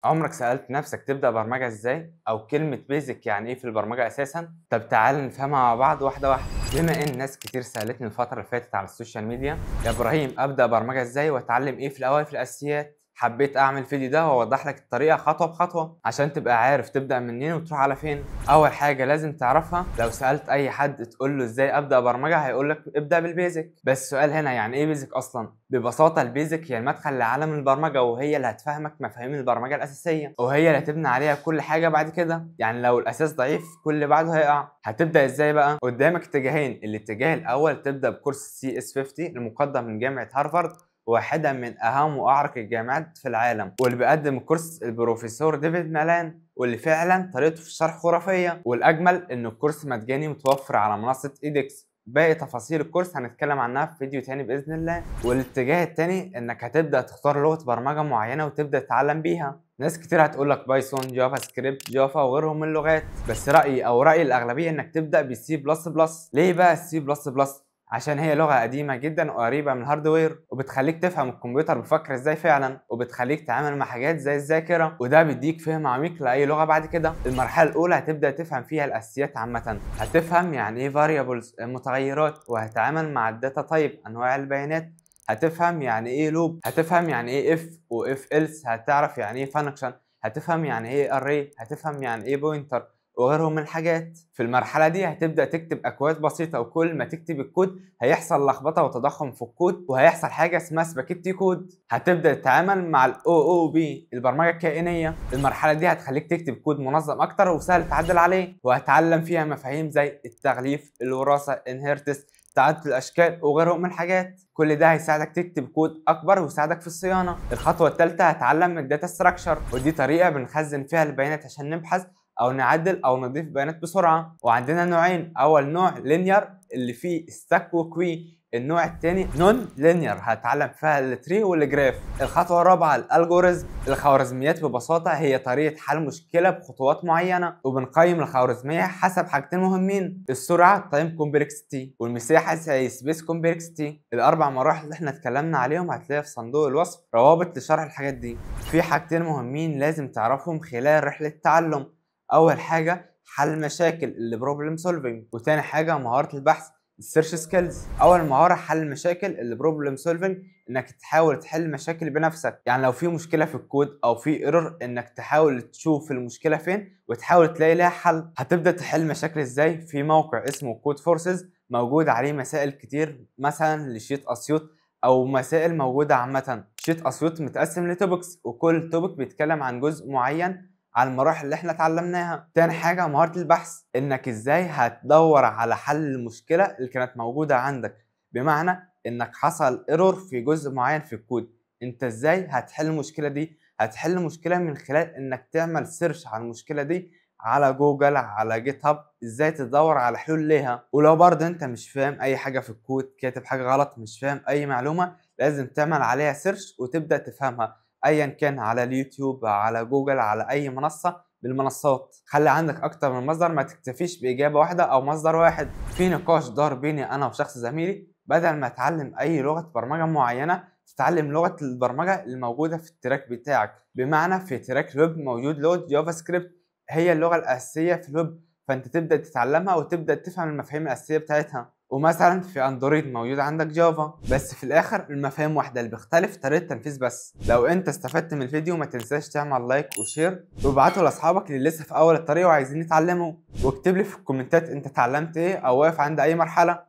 عمرك سألت نفسك تبدأ برمجة إزاي؟ أو كلمة بيزك يعني إيه في البرمجة أساسًا؟ طب تعال نفهمها مع بعض واحدة واحدة. بما إن ناس كتير سألتني الفترة اللي فاتت على السوشيال ميديا، يا إبراهيم أبدأ برمجة إزاي وأتعلم إيه في الأول في الأساسيات؟ حبيت أعمل فيديو ده وأوضح لك الطريقة خطوة بخطوة عشان تبقى عارف تبدأ منين وتروح على فين. أول حاجة لازم تعرفها، لو سألت أي حد تقول له إزاي أبدأ برمجة هيقول لك ابدأ بالبيزك. بس السؤال هنا يعني إيه بيزك أصلًا؟ ببساطة البيزك هي المدخل لعالم البرمجة، وهي اللي هتفهمك مفاهيم البرمجة الأساسية، وهي اللي هتبني عليها كل حاجة بعد كده. يعني لو الأساس ضعيف كل اللي بعده هيقع. هتبدأ إزاي بقى؟ قدامك اتجاهين، الاتجاه الأول تبدأ بكورس CS50 المقدم من جامعة هارفارد، واحدة من أهم وأعرق الجامعات في العالم، واللي بيقدم الكورس البروفيسور ديفيد مالان، واللي فعلا طريقته في الشرح خرافية. والأجمل إن الكورس مجاني متوفر على منصة إيدكس. باقي تفاصيل الكورس هنتكلم عنها في فيديو تاني بإذن الله. والاتجاه التاني إنك هتبدأ تختار لغة برمجة معينة وتبدأ تتعلم بيها. ناس كتير هتقولك بايثون، جافا سكريبت، جافا وغيرهم من اللغات، بس رأيي أو رأي الأغلبية إنك تبدأ بالسي بلس بلس. ليه بقى السي بلس بلس؟ عشان هي لغة قديمة جدا وقريبة من الهاردوير، وبتخليك تفهم الكمبيوتر بيفكر ازاي فعلا، وبتخليك تتعامل مع حاجات زي الذاكرة، وده بيديك فهم عميق لأي لغة بعد كده. المرحلة الأولى هتبدأ تفهم فيها الأساسيات عامة، هتفهم يعني ايه variables المتغيرات، وهتتعامل مع الداتا تايب أنواع البيانات، هتفهم يعني ايه لوب، هتفهم يعني ايه اف واف else، هتعرف يعني ايه function، هتفهم يعني ايه array، هتفهم يعني ايه pointer وغيرهم من الحاجات. في المرحلة دي هتبدأ تكتب أكواد بسيطة، وكل ما تكتب الكود هيحصل لخبطة وتضخم في الكود، وهيحصل حاجة اسمها سباكيتي كود. هتبدأ تتعامل مع ال OOP البرمجة الكائنية. المرحلة دي هتخليك تكتب كود منظم أكتر وسهل تعدل عليه، وهتعلم فيها مفاهيم زي التغليف، الوراثة، انهيرتس، تعدد الاشكال وغيرهم من الحاجات. كل ده هيساعدك تكتب كود اكبر ويساعدك في الصيانه. الخطوه الثالثه هتعلم الداتا ستراكشر، ودي طريقه بنخزن فيها البيانات عشان نبحث او نعدل او نضيف بيانات بسرعه. وعندنا نوعين، اول نوع لينير اللي فيه ستاك وكوي، النوع الثاني نون لينير هتعلم فيها التري والجراف. الخطوه الرابعه الالجوريزم. الخوارزميات ببساطه هي طريقه حل مشكله بخطوات معينه، وبنقيم الخوارزميه حسب حاجتين مهمين، السرعه تايم كومبلكسيتي، والمساحه زي سبيس كومبلكسيتي. الاربع مراحل اللي احنا اتكلمنا عليهم هتلاقيها في صندوق الوصف روابط لشرح الحاجات دي. في حاجتين مهمين لازم تعرفهم خلال رحله التعلم. اول حاجه حل مشاكل البروبلم سولفينج، وتاني حاجه مهاره البحث السيرش سكيلز. اول مهاره حل المشاكل البروبلم سولفينج، انك تحاول تحل مشاكل بنفسك، يعني لو في مشكله في الكود او في ايرور انك تحاول تشوف المشكله فين وتحاول تلاقي لها حل. هتبدا تحل مشاكل ازاي؟ في موقع اسمه كود فورسز موجود عليه مسائل كتير، مثلا لشيت اسيوط او مسائل موجوده عامه. شيت اسيوط متقسم لتوبكس، وكل توبك بيتكلم عن جزء معين على المراحل اللي احنا اتعلمناها. تاني حاجة مهارة البحث، انك ازاي هتدور على حل المشكلة اللي كانت موجودة عندك، بمعنى انك حصل ايرور في جزء معين في الكود، انت ازاي هتحل المشكلة دي؟ هتحل المشكلة من خلال انك تعمل سيرش على المشكلة دي على جوجل، على جيت هاب، ازاي تدور على حلول ليها. ولو برضه انت مش فاهم اي حاجة في الكود، كاتب حاجة غلط، مش فاهم اي معلومة، لازم تعمل عليها سيرش وتبدأ تفهمها، ايا كان على اليوتيوب، على جوجل، على اي منصه بالمنصات. خلي عندك اكتر من مصدر، ما تكتفيش باجابه واحده او مصدر واحد. في نقاش دار بيني انا وشخص زميلي، بدل ما تتعلم اي لغه برمجه معينه تتعلم لغه البرمجه الموجوده في التراك بتاعك. بمعنى في تراك الويب موجود لغه جافا سكريبت، هي اللغه الاساسيه في الويب، فانت تبدا تتعلمها وتبدا تفهم المفاهيم الاساسيه بتاعتها. ومثلا في اندرويد موجود عندك جافا، بس في الاخر المفاهيم واحده، اللي بيختلف طريقه التنفيذ بس. لو انت استفدت من الفيديو ما تنساش تعمل لايك وشير، وابعته لاصحابك اللي لسه في اول الطريق وعايزين يتعلموا، واكتب لي في الكومنتات انت اتعلمت ايه او واقف عند اي مرحله.